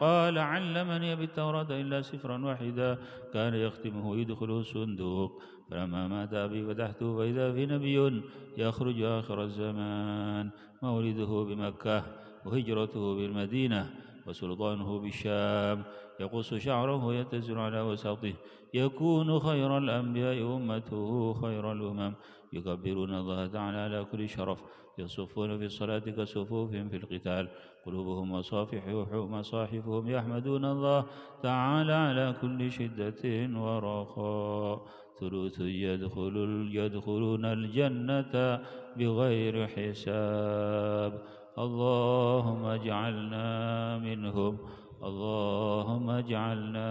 قال: علمني بالتوراة إلا سفرا واحدا كان يختمه يدخله الصندوق. فلما مات أبي فتحته فإذا في نبي يخرج آخر الزمان، مولده بمكة وهجرته بالمدينة وسلطانه بالشام، يقص شعره ويتزر على وسطه، يكون خير الأنبياء أمته خير الأمم، يكبرون الله تعالى على كل شرف، يصفون في الصلاة كصفوفهم في القتال، قلوبهم مصاحفهم يحمدون الله تعالى على كل شدة ورخاء، ثلث يدخلون الجنة بغير حساب. اللهم اجعلنا منهم، اللهم اجعلنا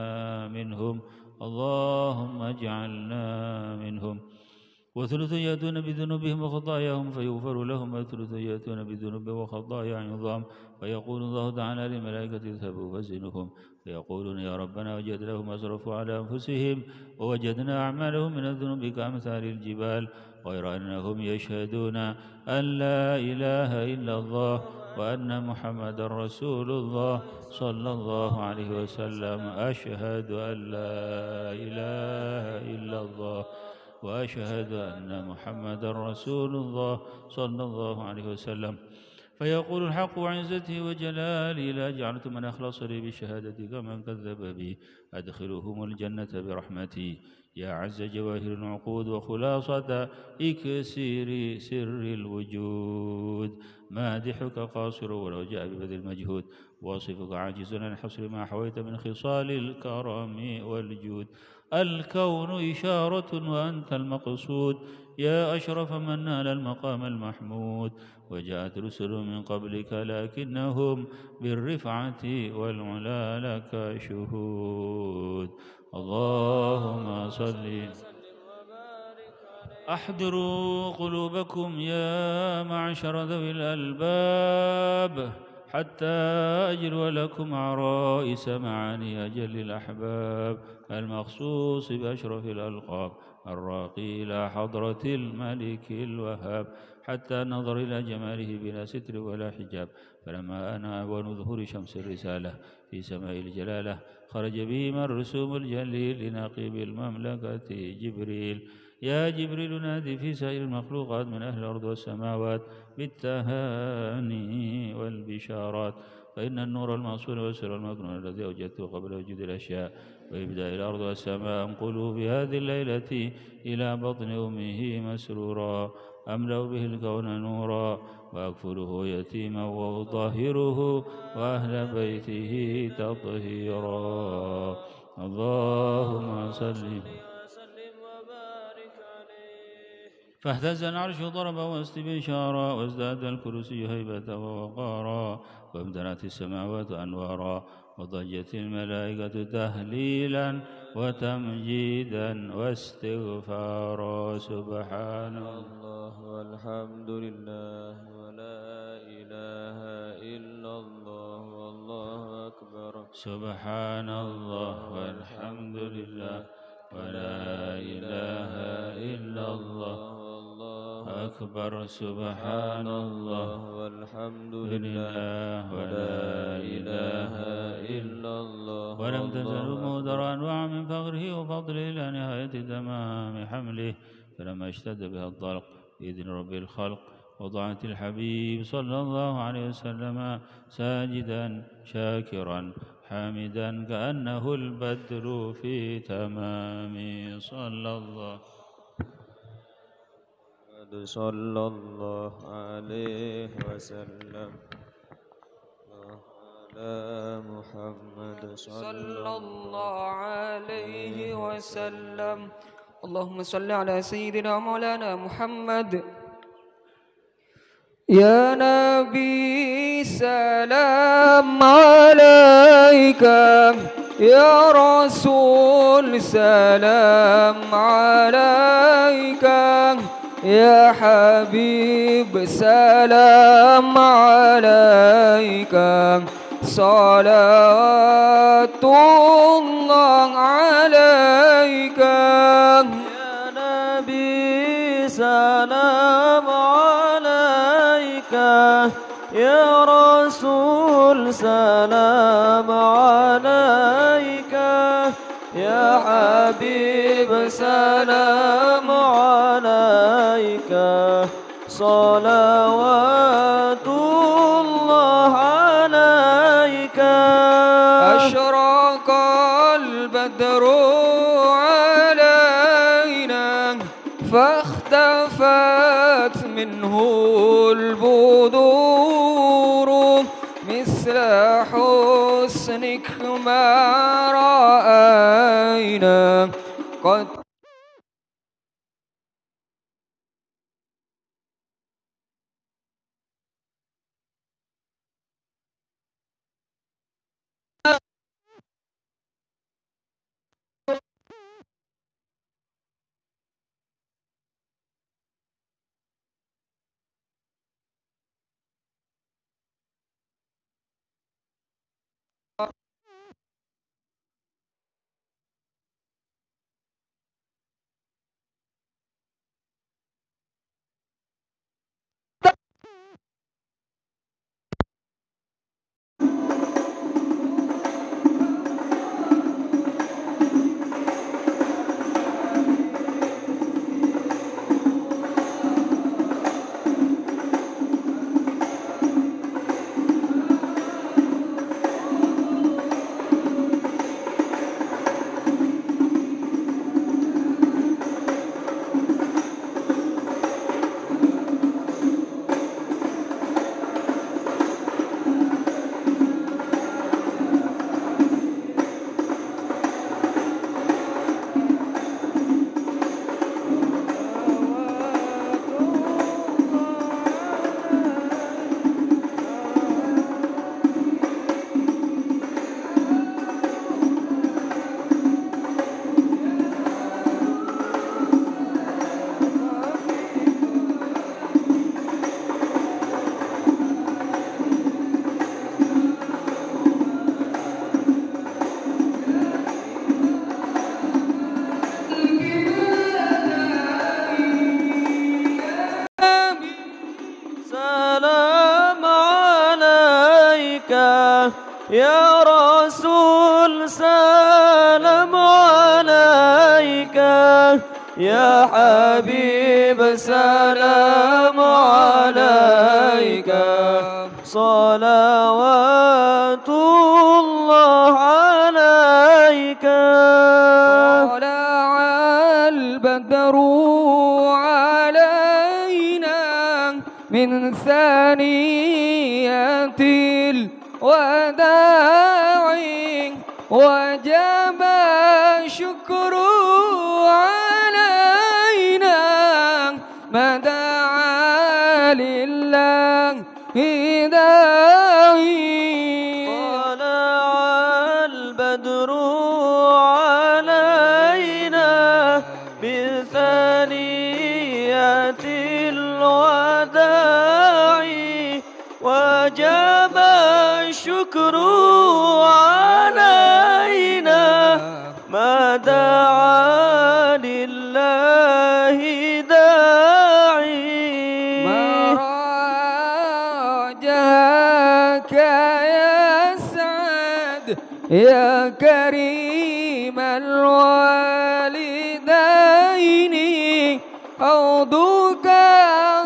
منهم، اللهم اجعلنا منهم. وثلث يأتون بذنوبهم وخطاياهم فيغفر لهم، وثلث يأتون بذنوبهم وخطايا عظام، فيقول الله تعالى للملائكة: اذهبوا فزنهم، فيقولون: يا ربنا وجدناهم ما أسرفوا على أنفسهم ووجدنا أعمالهم من الذنوب كأمثال الجبال، غير أنهم يشهدون أن لا إله إلا الله وأن محمدا رسول الله صلى الله عليه وسلم. أشهد أن لا إله إلا الله وأشهد أن محمدا رسول الله صلى الله عليه وسلم. فيقول الحق وعزته وجلاله: لا جعلت من أخلص لي بالشهادة كمن كذب بي، أدخلهم الجنة برحمتي. يا عز جواهر العقود وخلاصة إكسير سر الوجود، مادحك قاصر ولو جاء ببذل المجهود، واصفك عاجز عن حصر ما حويت من خصال الكرم والجود. الكون إشارة وأنت المقصود، يا أشرف من نال المقام المحمود. وجاءت رسل من قبلك لكنهم بالرفعة والعلا لك شهود. اللهم صل. أحضروا قلوبكم يا معشر ذوي الألباب، حتى أجلو لكم عرائس معاني أجل الأحباب، المخصوص بأشرف الألقاب، الراقي إلى حضرة الملك الوهاب، حتى نظر إلى جماله بلا ستر ولا حجاب. فلما أنا أول ظهور شمس الرسالة في سماء الجلالة، خرج به من رسوم الجليل لنقيب المملكة جبريل. يا جبريل نادي في سائر المخلوقات من أهل الأرض والسماوات بالتهاني والبشارات، فإن النور المأصول والسر المكنون الذي أوجدته قبل وجود الأشياء وإبداء الأرض والسماء انقلوا في هذه الليلة إلى بطن أمه مسرورا، أملأ به الكون نورا، وأكفله يتيما وأطهره وأهل بيته تطهيرا. اللهم صل. فاهتز العرش ضربا واستبشارا، وازداد الكرسي هيبة ووقارا، وامتلأت السماوات أنوارا، وضجت الملائكة تهليلا وتمجيدا واستغفارا. سبحان الله والحمد لله ولا إله إلا الله والله أكبر. سبحان الله والحمد لله ولا إله إلا الله أكبر سبحان الله والحمد لله ولا إله إلا الله ولم تزل مودرا أنواع من فقره وفضله إلى نهاية تمام حمله فلما اشتد بها الضلق بإذن رب الخلق وضعت الحبيب صلى الله عليه وسلم ساجدا شاكرا حامدا كأنه البدر في تمام صلى الله عليه وسلم على محمد صلى الله عليه وسلم. اللهم صل على سيدنا مولانا محمد. يا نبي سلام عليك، يا رسول سلام عليك، يا حبيب سلام عليك، صلوات الله عليك. يا نبي سلام عليك، يا رسول سلام عليك، يا حبيب سلام عليك، صلوات الله عليك. أشرق البدر علينا فاختفت منه البدور، مثل حسنك ما رأينا قد يا رسول سلام عليك، يا حبيب سلام عليك، صلوات الله عليك. طلع البدر علينا من ثنيات الوداع، وجب الشكر علينا ما دعا لله داعي. طلع البدر علينا بثنيات الوداع، وجب الشكر علينا ما دعا داعي ما راجعك يا سعد يا كريم الوالدين حوضك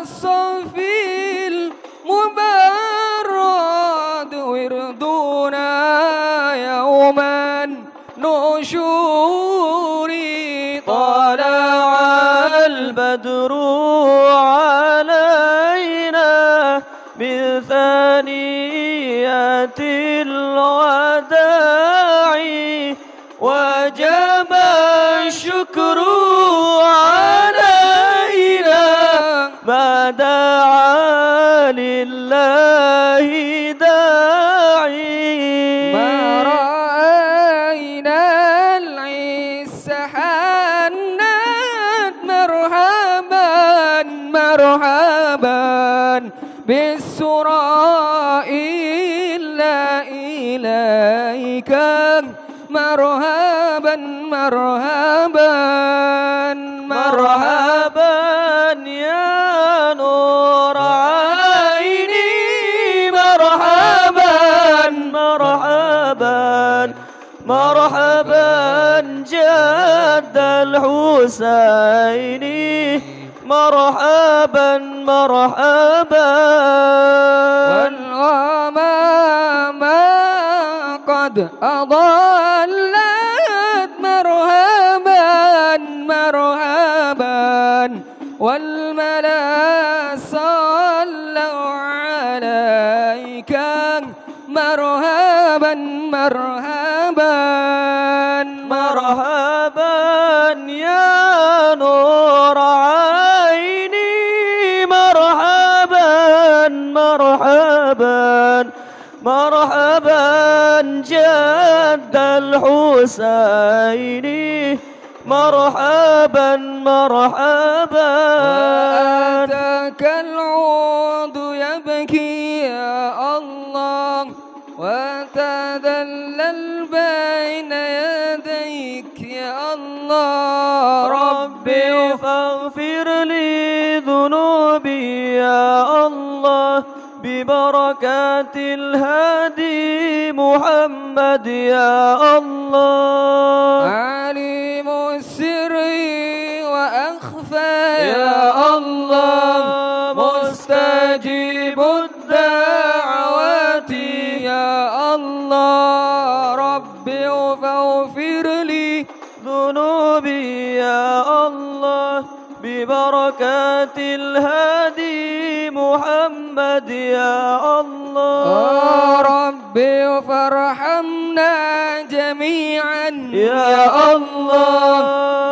الصفي المبرد وردنا يوم النشور طلع البدر علينا من ثنيات الوداع وجب الشكر علينا ما دعا لله داعي ما رأينا العز حنات مرحبا مرحبا بالسراء إلا إليك مرحبا مرحبا مرحبا يا نور عيني مرحبا مرحبا مرحبا جد الحسين مرحبا مرحبا والغمام قد أضلت مرحبا مرحبا والملا صلوا عليك مرحبا مرحبا مرحبا يا نور عيني مرحبا مرحبا مرحبا جد الحسين مرحبا مرحبا وأتاك العود يبكي يا الله وتذلل بين يديك يا الله ربي فاغفر لي ذنوبي يا الله ببركات الهادي محمد يا الله عليم السر وأخفى يا الله مستجيب الدعوات يا الله ربي فاغفر لي ذنوبي يا الله ببركات الهادي محمد يا الله ربي فارحمنا جميعا يا الله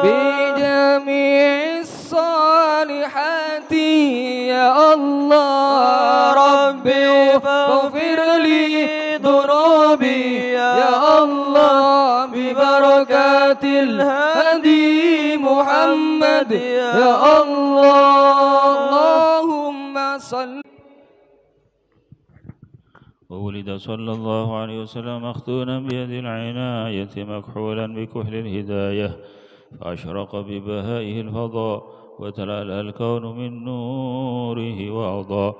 بجميع الصالحات يا الله ربي فاغفر لي ذنوبي يا الله ببركات الهادي محمد يا الله اللهم صل. وولد صلى الله عليه وسلم مختونا بيد العناية مكحولا بكحل الهداية فأشرق ببهائه الفضاء وتلألأ الكون من نوره وأضاء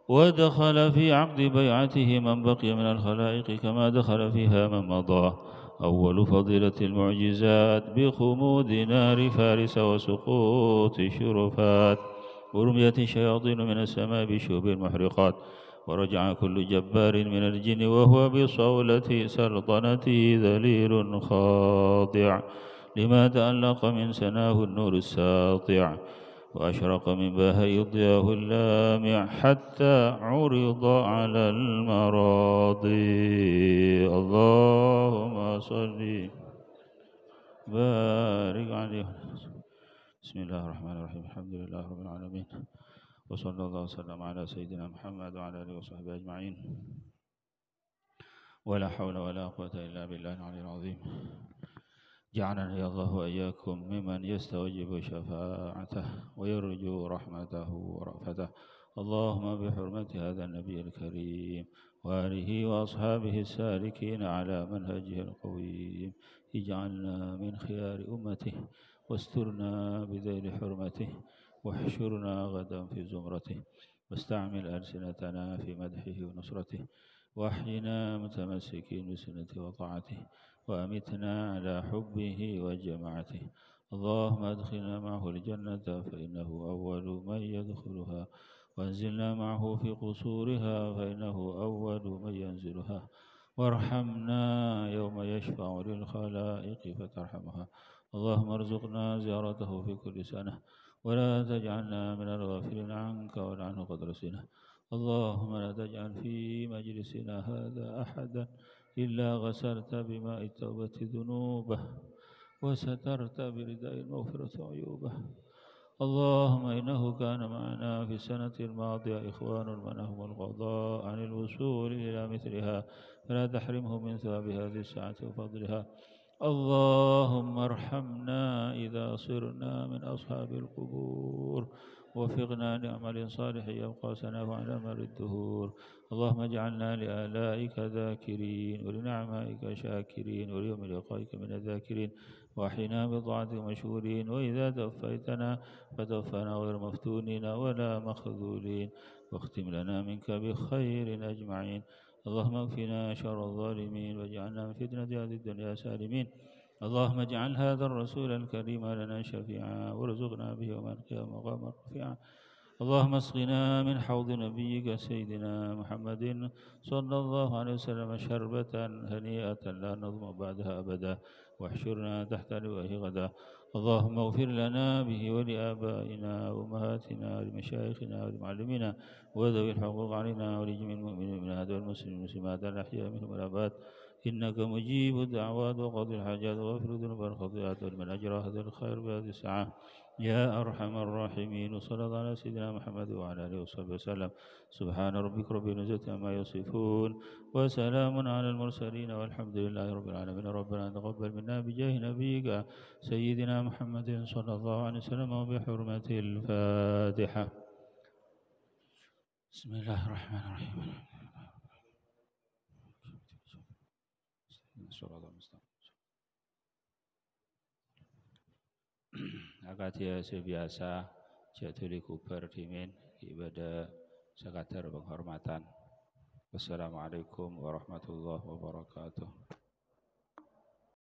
ودخل في عقد بيعته من بقي من الخلائق كما دخل فيها من مضى أول فضيلة المعجزات بخمود نار فارس وسقوط شرفات ورميت الشياطين من السماء بشوب المحرقات ورجع كل جبار من الجن وهو بصولة سلطنته ذليل خاضع لما تألق من سناه النور الساطع وأشرق من بهاء ضياه اللامع حتى عرض على المراضي اللهم صل بارك عليه. بسم الله الرحمن الرحيم الحمد لله رب العالمين وصلى الله وسلم على سيدنا محمد وعلى آله وصحبه أجمعين ولا حول ولا قوة إلا بالله العلي العظيم. جعلني الله وإياكم ممن يستوجب شفاعته ويرجو رحمته ورأفته. اللهم بحرمة هذا النبي الكريم وآله وأصحابه السالكين على منهجه القويم اجعلنا من خيار أمته واسترنا بذيل حرمته واحشرنا غدا في زمرته واستعمل ألسنتنا في مدحه ونصرته واحينا متمسكين بسنته وطاعته وأمتنا على حبه وجماعته اللهم أدخلنا معه الجنة فإنه أول من يدخلها وانزلنا معه في قصورها فإنه أول من ينزلها وارحمنا يوم يشفع للخلائق فترحمها اللهم ارزقنا زيارته في كل سنة ولا تجعلنا من الغافلين عنك ولا عنه قد رسنا اللهم لا تجعل في مجلسنا هذا أحدا إلا غسلت بماء التوبة ذنوبه وسترت برداء المغفرة عيوبه اللهم إنه كان معنا في السنة الماضية إخوان منهم القضاء عن الوصول إلى مثلها فلا تحرمه من ثواب هذه الساعة وفضلها اللهم ارحمنا إذا صرنا من أصحاب القبور وفقنا لعمل صالح يبقى سناه على مر الدهور اللهم اجعلنا لآلائك ذاكرين ولنعمائك شاكرين وليوم لقائك من الذاكرين وأحينا بطاعتك مشهورين وإذا توفيتنا فتوفنا غير مفتونين ولا مخذولين واختم لنا منك بخير أجمعين اللهم اكفنا شر الظالمين واجعلنا من فتنة هذه الدنيا سالمين اللهم اجعل هذا الرسول الكريم لنا شفيعا وارزقنا به يوم القيامة مقاما رفيعا اللهم اسقنا من حوض نبيك سيدنا محمد صلى الله عليه وسلم شربة هنيئة لا نظمأ بعدها أبدا واحشرنا تحت لوائه غدا اللهم اغفر لنا به ولآبائنا وأمهاتنا ولمشايخنا ولمعلمينا وذوي الحقوق علينا ولجميع المؤمنين من هذا والمسلمين والمسلمات الأحياء منهم والأموات إنك مجيب الدعوات وقاضي الحاجات وغفر الذنوب والخطيئات ولمن أجرى هذا الخير بهذه الساعة يا أرحم الراحمين وصلى الله على سيدنا محمد وعلى آله وصحبه وسلم سبحان ربك رب العزة عما يصفون وسلام على المرسلين والحمد لله رب العالمين ربنا تقبل منا بجاه نبيك سيدنا محمد صلى الله عليه وسلم وبحرمة الفاتحة بسم الله الرحمن الرحيم Akadia sebiasa jaduli kubar dimin ibadah sekadar penghormatan. Wassalamualaikum warahmatullahi wabarakatuh.